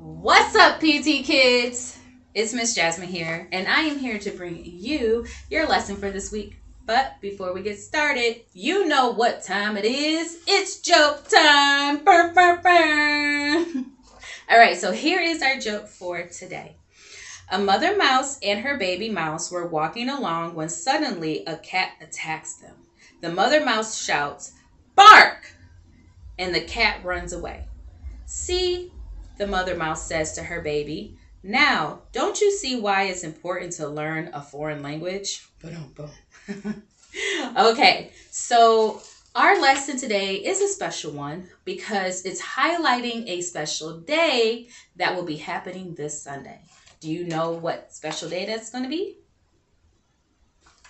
What's up, PT kids? It's Miss Jasmine here, and I am here to bring you your lesson for this week. But before we get started, you know what time it is. It's joke time. Burr, burr, burr. All right, so here is our joke for today. A mother mouse and her baby mouse were walking along when suddenly a cat attacks them. The mother mouse shouts, "Bark!" and the cat runs away. "See," the mother mouse says to her baby, "now, don't you see why it's important to learn a foreign language?" Okay, so our lesson today is a special one because it's highlighting a special day that will be happening this Sunday. Do you know what special day that's going to be?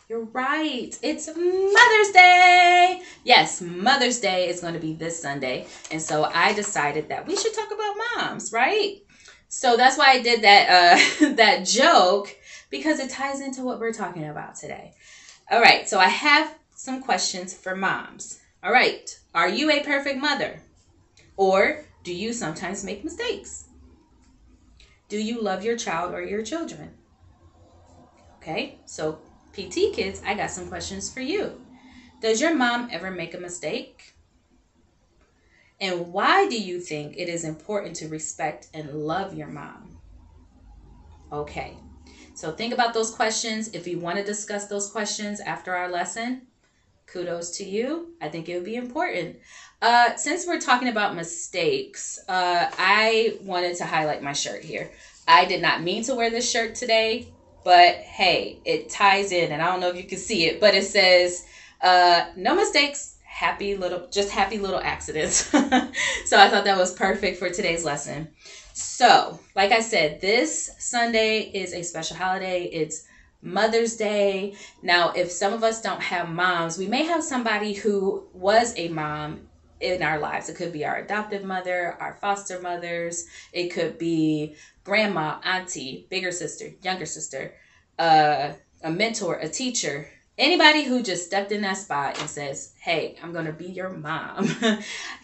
You're right. It's Mother's Day. Yes, Mother's Day is going to be this Sunday. And so I decided that we should talk about moms, right? So that's why I did that that joke, because it ties into what we're talking about today. All right, so I have some questions for moms. All right, are you a perfect mother? Or do you sometimes make mistakes? Do you love your child or your children? Okay, so PT kids, I got some questions for you. Does your mom ever make a mistake? And why do you think it is important to respect and love your mom? Okay, so think about those questions. If you want to discuss those questions after our lesson, kudos to you. I think it would be important. Since we're talking about mistakes, I wanted to highlight my shirt here. I did not mean to wear this shirt today, but hey, it ties in, and I don't know if you can see it, but it says, no mistakes, happy little accidents. So I thought that was perfect for today's lesson. So, like I said, this Sunday is a special holiday. It's Mother's Day. Now, if some of us don't have moms, we may have somebody who was a mom in our lives. It could be our adoptive mother, our foster mothers. It could be grandma, auntie, bigger sister, younger sister, a mentor, a teacher, anybody who just stepped in that spot and says, "Hey, I'm going to be your mom,"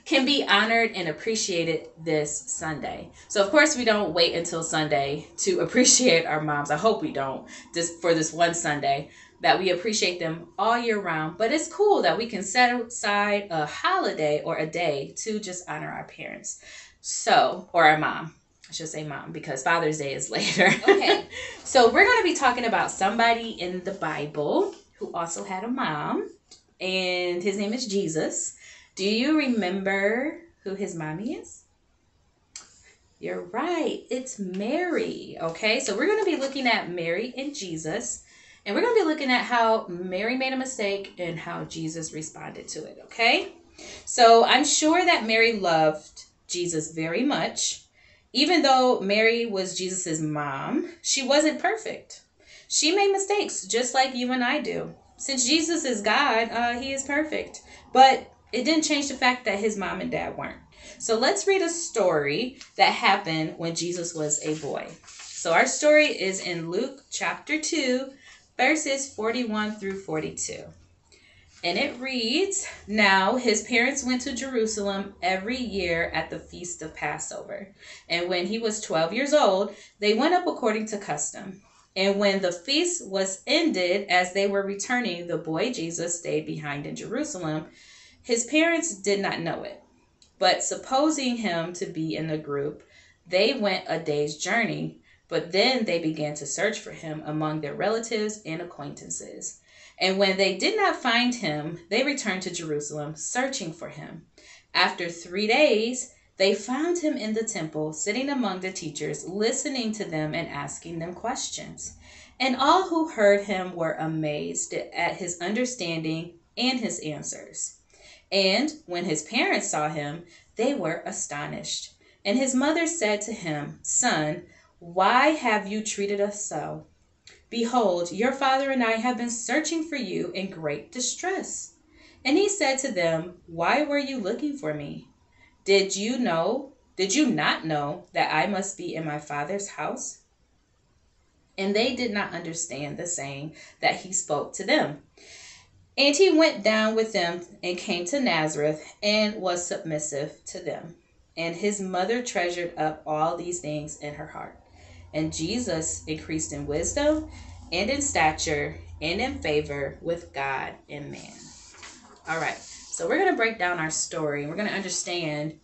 can be honored and appreciated this Sunday. So, of course, we don't wait until Sunday to appreciate our moms. I hope we don't, just for this one Sunday, that we appreciate them all year round. But it's cool that we can set aside a holiday or a day to just honor our parents. So, or our mom. I should say mom, because Father's Day is later. Okay, so we're going to be talking about somebody in the Bible who also had a mom, and his name is Jesus. Do you remember who his mommy is? You're right. It's Mary. Okay, so we're going to be looking at Mary and Jesus, and we're going to be looking at how Mary made a mistake and how Jesus responded to it, okay? So I'm sure that Mary loved Jesus very much. Even though Mary was Jesus's mom, she wasn't perfect. She made mistakes just like you and I do. Since Jesus is God, he is perfect. But it didn't change the fact that his mom and dad weren't. So let's read a story that happened when Jesus was a boy. So our story is in Luke chapter 2, verses 41 through 42. And it reads, "Now his parents went to Jerusalem every year at the feast of Passover. And when he was 12 years old, they went up according to custom. And when the feast was ended, as they were returning, the boy Jesus stayed behind in Jerusalem. His parents did not know it. But supposing him to be in the group, they went a day's journey. But then they began to search for him among their relatives and acquaintances. And when they did not find him, they returned to Jerusalem, searching for him. After 3 days, they found him in the temple, sitting among the teachers, listening to them and asking them questions. And all who heard him were amazed at his understanding and his answers. And when his parents saw him, they were astonished. And his mother said to him, 'Son, why have you treated us so? Behold, your father and I have been searching for you in great distress.' And he said to them, 'Why were you looking for me? Did you not know that I must be in my father's house?' And they did not understand the saying that he spoke to them. And he went down with them and came to Nazareth and was submissive to them. and his mother treasured up all these things in her heart. And Jesus increased in wisdom and in stature and in favor with God and man. All right, so we're going to break down our story. We're going to understand,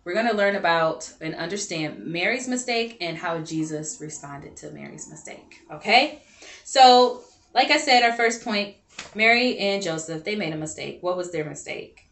we're going to learn about and understand Mary's mistake and how Jesus responded to Mary's mistake. Okay, so like I said, our first point, Mary and Joseph, they made a mistake. What was their mistake?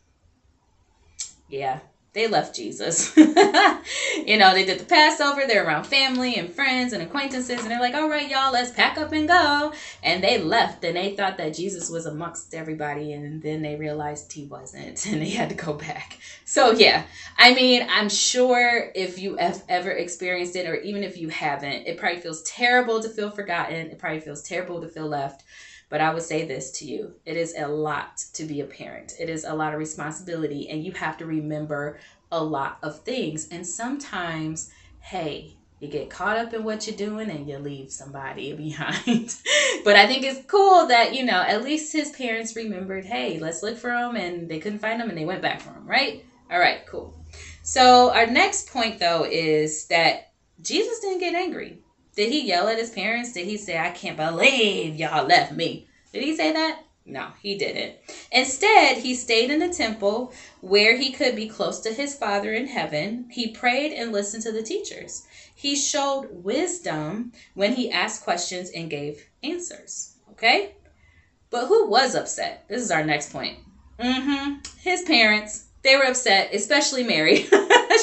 Yeah, they left Jesus. They did the Passover. They're around family and friends and acquaintances. And they're like, all right, y'all, let's pack up and go. And they left and they thought that Jesus was amongst everybody. And then they realized he wasn't and they had to go back. So, yeah, I'm sure if you have ever experienced it, or even if you haven't, it probably feels terrible to feel forgotten. It probably feels terrible to feel left. But I would say this to you. It is a lot to be a parent. It is a lot of responsibility, and you have to remember a lot of things. And sometimes, hey, you get caught up in what you're doing and you leave somebody behind. But I think it's cool that, at least his parents remembered, hey, let's look for him, and they couldn't find him and they went back for him, right? All right, cool. So our next point, though, is that Jesus didn't get angry. Did he yell at his parents? Did he say, I can't believe y'all left me? Did he say that? No, he didn't. Instead, he stayed in the temple where he could be close to his Father in heaven. He prayed and listened to the teachers. He showed wisdom when he asked questions and gave answers. Okay? But who was upset? This is our next point. His parents. They were upset, especially Mary.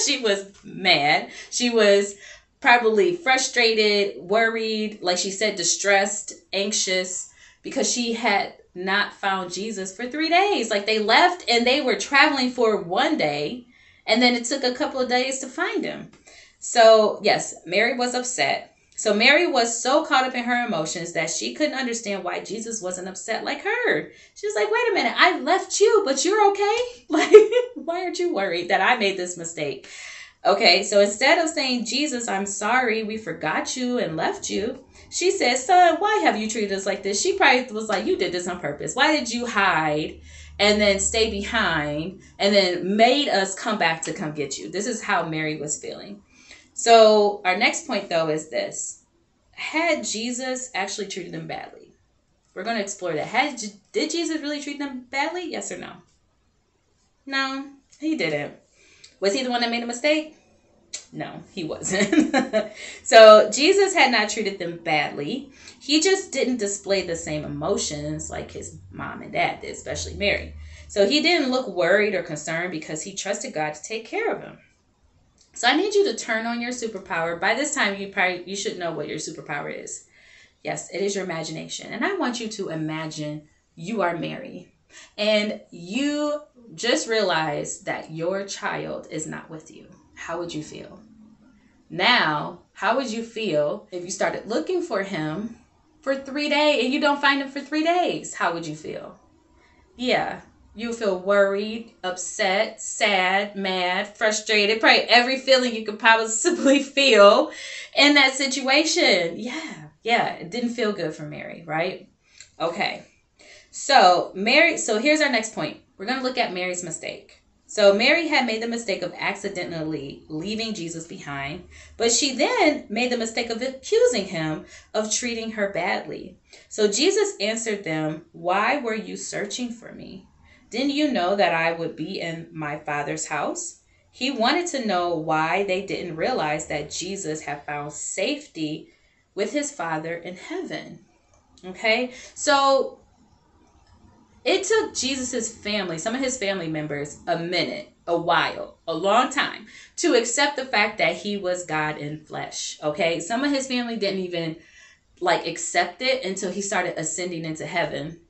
She was mad. She was probably frustrated, worried, like she said, distressed, anxious, because she had not found Jesus for 3 days. Like, they left and they were traveling for 1 day, and then it took a couple of days to find him. So, yes, Mary was upset. So Mary was so caught up in her emotions that she couldn't understand why Jesus wasn't upset like her. She was like, wait a minute, I left you, but you're okay? Like, why aren't you worried that I made this mistake? Okay, so instead of saying, Jesus, I'm sorry, we forgot you and left you, she said, son, why have you treated us like this? She probably was like, you did this on purpose. Why did you hide and then stay behind and then made us come back to come get you? This is how Mary was feeling. So our next point, though, is this. Had Jesus actually treated them badly? We're going to explore that. Did Jesus really treat them badly? Yes or no? No, he didn't. Was he the one that made a mistake? No, he wasn't. So Jesus had not treated them badly. He just didn't display the same emotions like his mom and dad did, especially Mary. So he didn't look worried or concerned because he trusted God to take care of him. So I need you to turn on your superpower. By this time, you should know what your superpower is. Yes, it is your imagination. And I want you to imagine you are Mary. And you just realized that your child is not with you. How would you feel? Now, how would you feel if you started looking for him for 3 days and you don't find him for 3 days? How would you feel? Yeah, you feel worried, upset, sad, mad, frustrated, probably every feeling you could possibly feel in that situation. Yeah, it didn't feel good for Mary, right? Okay. So here's our next point. We're going to look at Mary's mistake. So Mary had made the mistake of accidentally leaving Jesus behind, but she then made the mistake of accusing him of treating her badly. So Jesus answered them, why were you searching for me? Didn't you know that I would be in my Father's house? He wanted to know why they didn't realize that Jesus had found safety with his Father in heaven. Okay, so it took Jesus's family, some of his family members, a minute, a while, a long time to accept the fact that he was God in flesh. Okay, some of his family didn't even accept it until he started ascending into heaven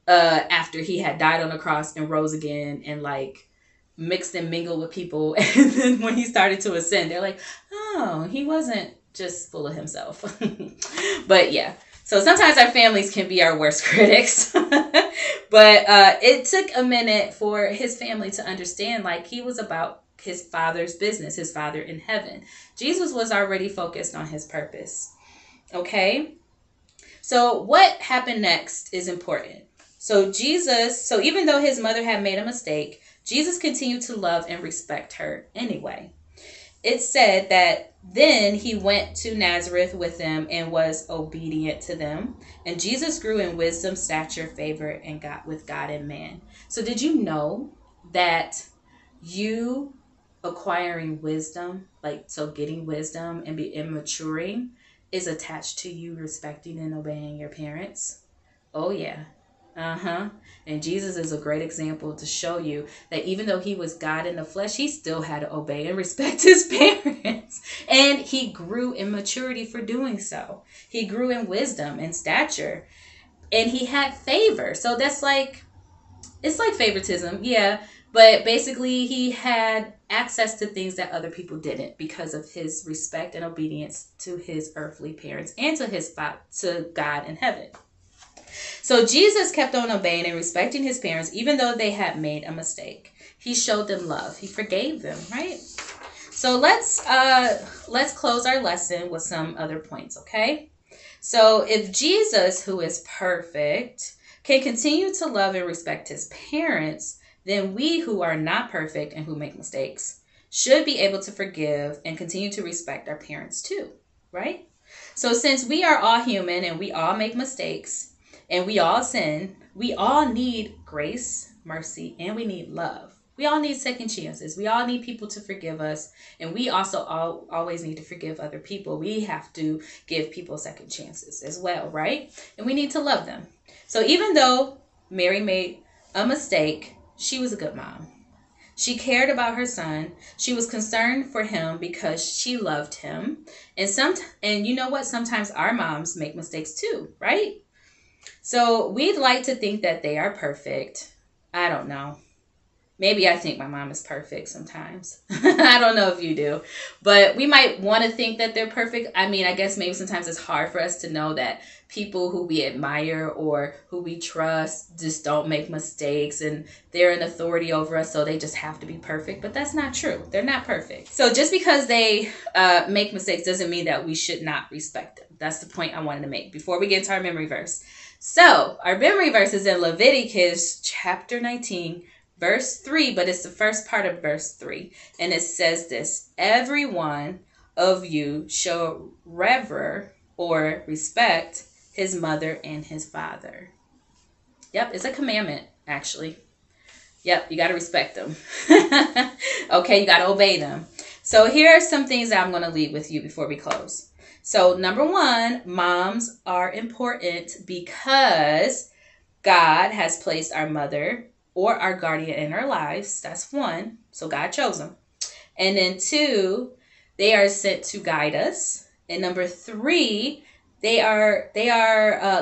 after he had died on the cross and rose again and mixed and mingled with people. And then when he started to ascend, they're like, oh, he wasn't just full of himself. But yeah. So sometimes our families can be our worst critics. But it took a minute for his family to understand he was about his Father's business, his Father in heaven. Jesus was already focused on his purpose. Okay? So what happened next is important. So even though his mother had made a mistake, Jesus continued to love and respect her anyway. it said that then he went to Nazareth with them and was obedient to them. And Jesus grew in wisdom, stature, favor, and got with God and man. So did you know that you acquiring wisdom, like so getting wisdom and maturing, is attached to you respecting and obeying your parents? Oh yeah. Uh-huh. And Jesus is a great example to show you that even though he was God in the flesh, he still had to obey and respect his parents. And he grew in maturity for doing so. He grew in wisdom and stature. And he had favor. So that's like, it's like favoritism, yeah. But basically, he had access to things that other people didn't because of his respect and obedience to his earthly parents and to God in heaven. So Jesus kept on obeying and respecting his parents even though they had made a mistake. He showed them love. He forgave them, right? So let's close our lesson with some other points, okay? So if Jesus, who is perfect, can continue to love and respect his parents, then we who are not perfect and who make mistakes should be able to forgive and continue to respect our parents too, right? So since we are all human and we all make mistakes and we all sin, we all need grace, mercy, and we need love. We all need second chances. We all need people to forgive us. And we also always need to forgive other people. We have to give people second chances as well, right? And we need to love them. So even though Mary made a mistake, she was a good mom. She cared about her son. She was concerned for him because she loved him. And you know what? Sometimes our moms make mistakes too, right? So we'd like to think that they are perfect. I don't know. Maybe I think my mom is perfect sometimes. I don't know if you do. But we might want to think that they're perfect. I mean, I guess maybe sometimes it's hard for us to know that people who we admire or who we trust just don't make mistakes and they're an authority over us, so they just have to be perfect. But that's not true. They're not perfect. So just because they make mistakes doesn't mean that we should not respect them. That's the point I wanted to make before we get into our memory verse. So our memory verse is in Leviticus chapter 19, verse 3, but it's the first part of verse 3. And it says this: every one of you shall revere or respect his mother and his father. Yep, it's a commandment, actually. Yep, you got to respect them. Okay, you got to obey them. So here are some things that I'm going to leave with you before we close. So number one, moms are important because God has placed our mother or our guardian in our lives. That's one. So God chose them. And then two, they are sent to guide us. And number three, they are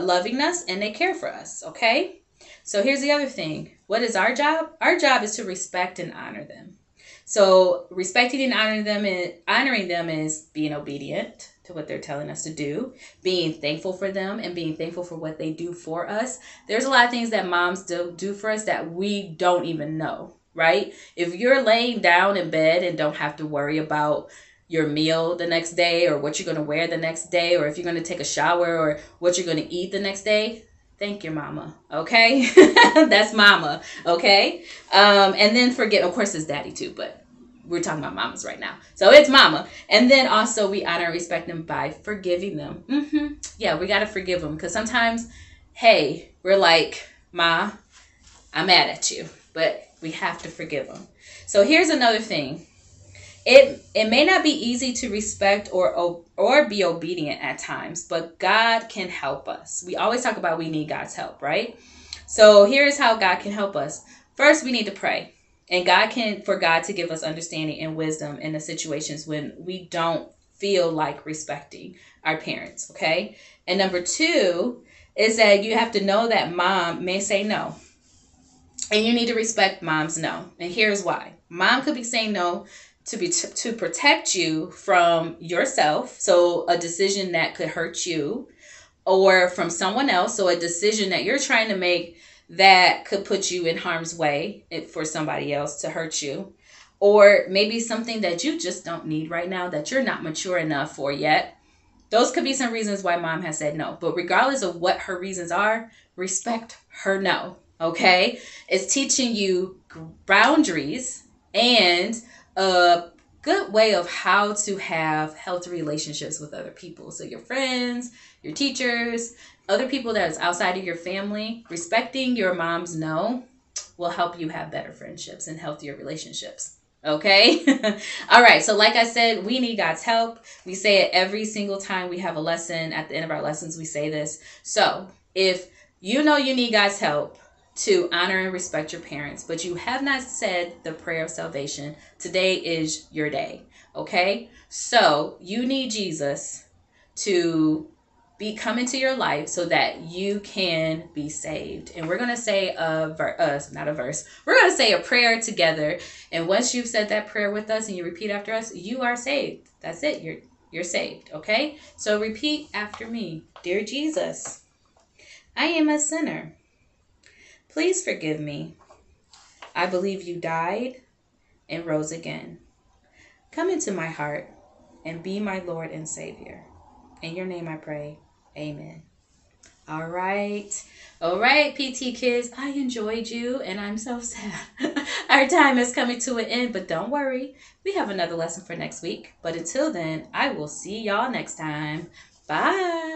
loving us and they care for us. Okay. So here's the other thing. What is our job? Our job is to respect and honor them. So respecting and honoring them is being obedient to what they're telling us to do, being thankful for them and being thankful for what they do for us. There's a lot of things that moms do for us that we don't even know, right? If you're laying down in bed and don't have to worry about your meal the next day or what you're going to wear the next day, or if you're going to take a shower or what you're going to eat the next day, thank your mama, okay? That's mama, okay? And then of course, it's daddy too, but we're talking about mamas right now. So it's mama. And then also we honor and respect them by forgiving them. Yeah, we got to forgive them because sometimes, hey, we're like, Ma, I'm mad at you, but we have to forgive them. So here's another thing. It may not be easy to respect or be obedient at times, but God can help us. We always talk about we need God's help, right? So here's how God can help us. First, we need to pray. And for God to give us understanding and wisdom in the situations when we don't feel like respecting our parents, okay? And number two is that you have to know that mom may say no. And you need to respect mom's no. And here's why. Mom could be saying no to protect you from yourself, so a decision that could hurt you, or from someone else, so a decision that you're trying to make that could put you in harm's way for somebody else to hurt you, or maybe something that you just don't need right now that you're not mature enough for yet. Those could be some reasons why mom has said no. But regardless of what her reasons are, respect her no, okay? It's teaching you boundaries and good way of how to have healthy relationships with other people. So your friends, your teachers, other people that's outside of your family. Respecting your mom's no will help you have better friendships and healthier relationships. Okay? All right. So like I said, we need God's help. We say it every single time we have a lesson. At the end of our lessons, we say this. So if you know you need God's help to honor and respect your parents, but you have not said the prayer of salvation, today is your day. Okay? So you need Jesus to come into your life so that you can be saved. And we're going to say not a verse. We're going to say a prayer together. And once you've said that prayer with us and you repeat after us, you are saved. That's it. You're saved. Okay? So repeat after me. Dear Jesus, I am a sinner. Please forgive me. I believe you died and rose again. Come into my heart and be my Lord and Savior. In your name I pray. Amen. All right, PT kids, I enjoyed you, and I'm so sad. Our time is coming to an end, but don't worry. We have another lesson for next week. But until then, I will see y'all next time. Bye.